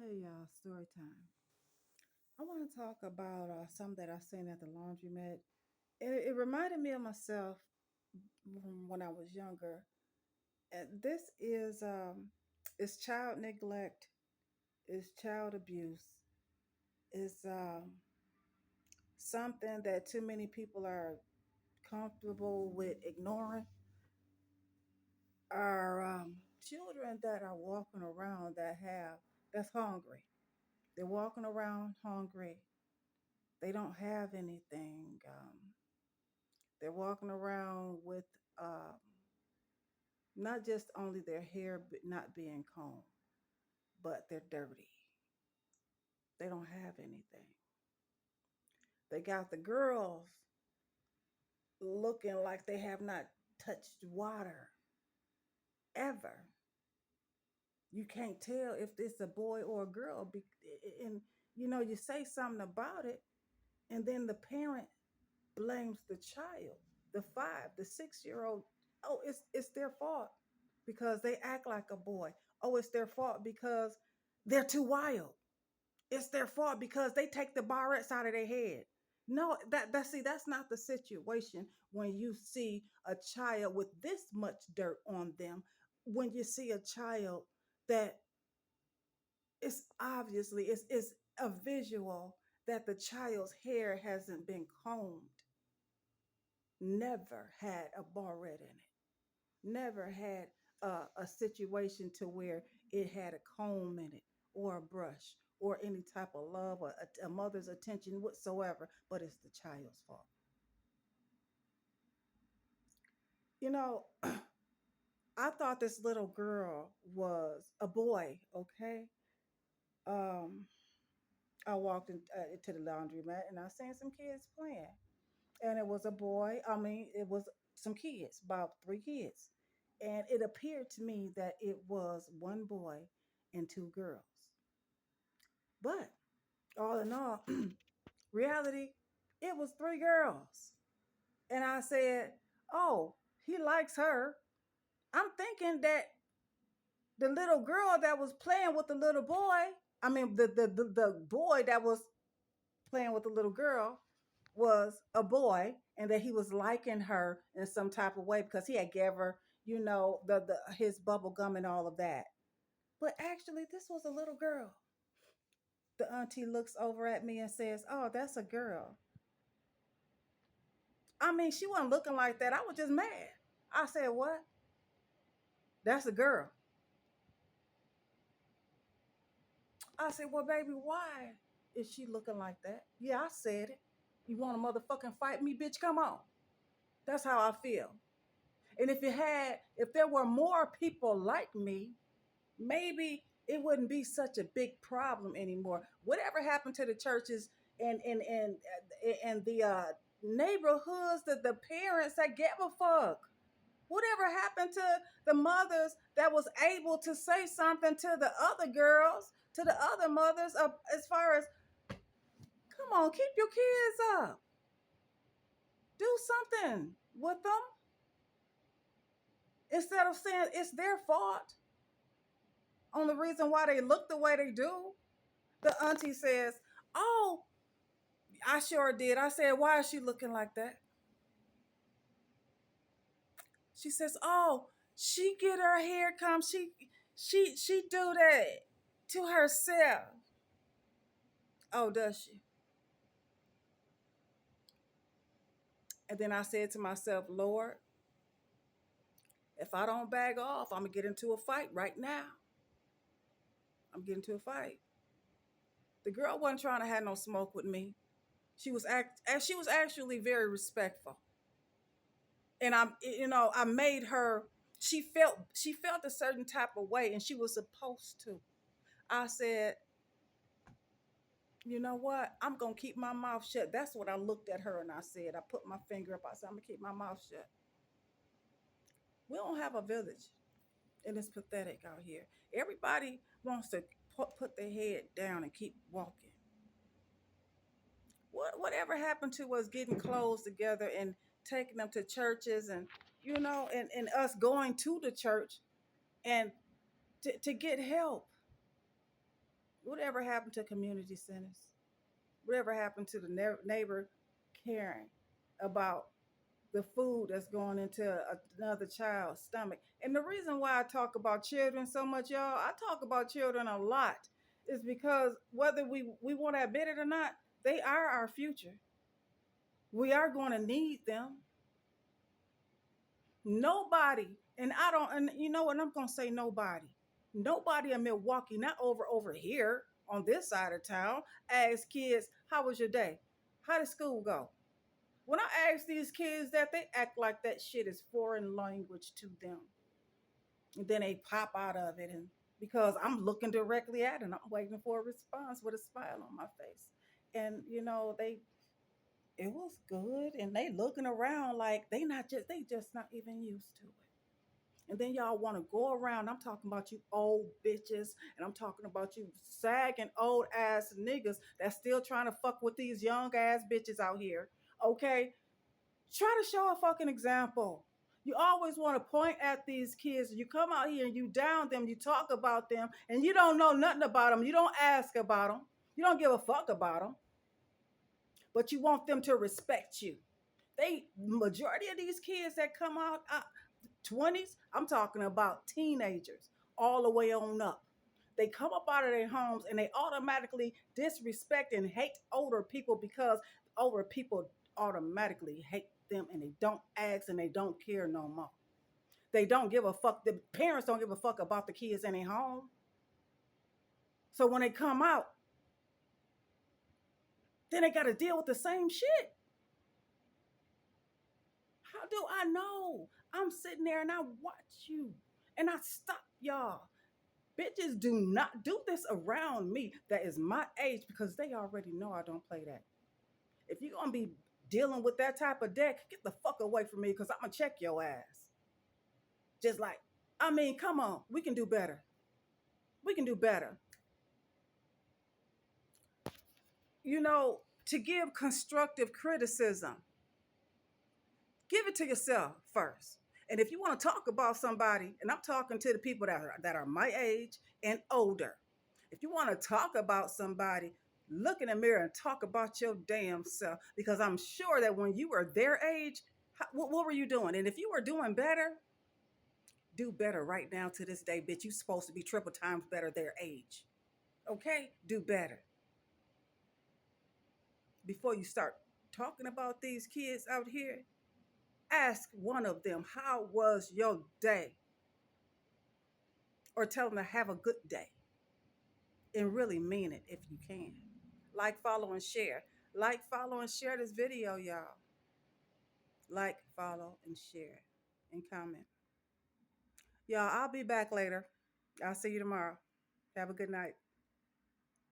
Hey, story time. I want to talk about something that I seen at the laundromat. It reminded me of myself when I was younger. And this is child neglect, is child abuse, is something that too many people are comfortable with ignoring. Are children that are walking around that's hungry. They're walking around hungry. They don't have anything. They're walking around with not just only their hair not being combed, but they're dirty. They don't have anything. They got the girls looking like they have not touched water ever. You can't tell if it's a boy or a girl. And you say something about it, and then the parent blames the child, the 6-year old. Oh, it's their fault because they act like a boy. Oh, it's their fault because they're too wild. It's their fault because they take the barrettes out of their head. No, that's not the situation when you see a child with this much dirt on them. When you see a child that it's obviously it's a visual that the child's hair hasn't been combed, never had a barrette in it, never had a situation to where it had a comb in it or a brush or any type of love or a mother's attention whatsoever, but it's the child's fault. You know, I thought this little girl was a boy, okay? Um, I walked into the laundromat and I seen some kids playing. And it was a boy. I mean, it was some kids, about three kids. And it appeared to me that it was one boy and two girls. But all in all, reality, it was three girls. And I said, oh, he likes her. I'm thinking that the little girl that was playing with the little boy, I mean, the boy that was playing with the little girl was a boy, and that he was liking her in some type of way because he had gave her, the his bubble gum and all of that. But actually, this was a little girl. The auntie looks over at me and says, "Oh, that's a girl." I mean, she wasn't looking like that. I was just mad. I said, "What? That's a girl." I said, "Well, baby, why is she looking like that?" Yeah, I said it. You want to motherfucking fight me, bitch? Come on. That's how I feel. And if there were more people like me, maybe it wouldn't be such a big problem anymore. Whatever happened to the churches and the neighborhoods, the parents that gave a fuck? Whatever happened to the mothers that was able to say something to the other girls, to the other mothers, as far as, come on, keep your kids up, do something with them instead of saying it's their fault on the reason why they look the way they do. The auntie says, "Oh, I sure did." I said, "Why is she looking like that?" She says, "Oh, she get her hair come. She do that to herself." Oh, does she? And then I said to myself, "Lord, if I don't bag off, I'm gonna get into a fight right now. I'm getting into a fight." The girl wasn't trying to have no smoke with me. She was actually very respectful. And I made her. She felt a certain type of way, and she was supposed to. I said, "You know what? I'm gonna keep my mouth shut." That's what I looked at her and I said. I put my finger up. I said, "I'm gonna keep my mouth shut." We don't have a village, and it's pathetic out here. Everybody wants to put their head down and keep walking. Whatever happened to us getting clothes together and taking them to churches, and and us going to the church and to get help? whatever happened to community centers? Whatever happened to the neighbor caring about the food that's going into another child's stomach? And the reason why I talk about children so much, y'all, I talk about children a lot, is because whether we want to admit it or not, they are our future. We are going to need them. Nobody, and I don't, and you know what? I'm going to say nobody. Nobody in Milwaukee, not over here on this side of town, asks kids, "How was your day? How did school go?" When I ask these kids that, they act like that shit is foreign language to them. And then they pop out of it, and because I'm looking directly at it, and I'm waiting for a response with a smile on my face. And it was good, and they looking around like they just not even used to it. And then y'all want to go around. I'm talking about you old bitches, and I'm talking about you sagging old ass niggas that's still trying to fuck with these young ass bitches out here. Okay, try to show a fucking example. You always want to point at these kids. You come out here and you down them, you talk about them, and you don't know nothing about them. You don't ask about them. You don't give a fuck about them, but you want them to respect you. They majority of these kids that come out 20s, I'm talking about teenagers all the way on up. They come up out of their homes and they automatically disrespect and hate older people because older people automatically hate them, and they don't ask and they don't care no more. They don't give a fuck. The parents don't give a fuck about the kids in their home. So when they come out, then they got to deal with the same shit. How do I know? I'm sitting there and I watch you and I stop y'all. Bitches do not do this around me that is my age, because they already know I don't play that. If you're gonna be dealing with that type of deck, get the fuck away from me, because I'm gonna check your ass. Just like, I mean, come on, we can do better. We can do better. You know, to give constructive criticism, give it to yourself first. And if you want to talk about somebody, and I'm talking to the people that are my age and older, if you want to talk about somebody, look in the mirror and talk about your damn self. Because I'm sure that when you were their age, what were you doing? And if you were doing better, do better right now to this day, bitch. You supposed to be triple times better their age. Okay? Do better. Before you start talking about these kids out here, ask one of them, "How was your day?" Or tell them to have a good day, and really mean it if you can. Like, follow, and share. Like, follow, and share this video, y'all. Like, follow, and share, and comment. Y'all, I'll be back later. I'll see you tomorrow. Have a good night.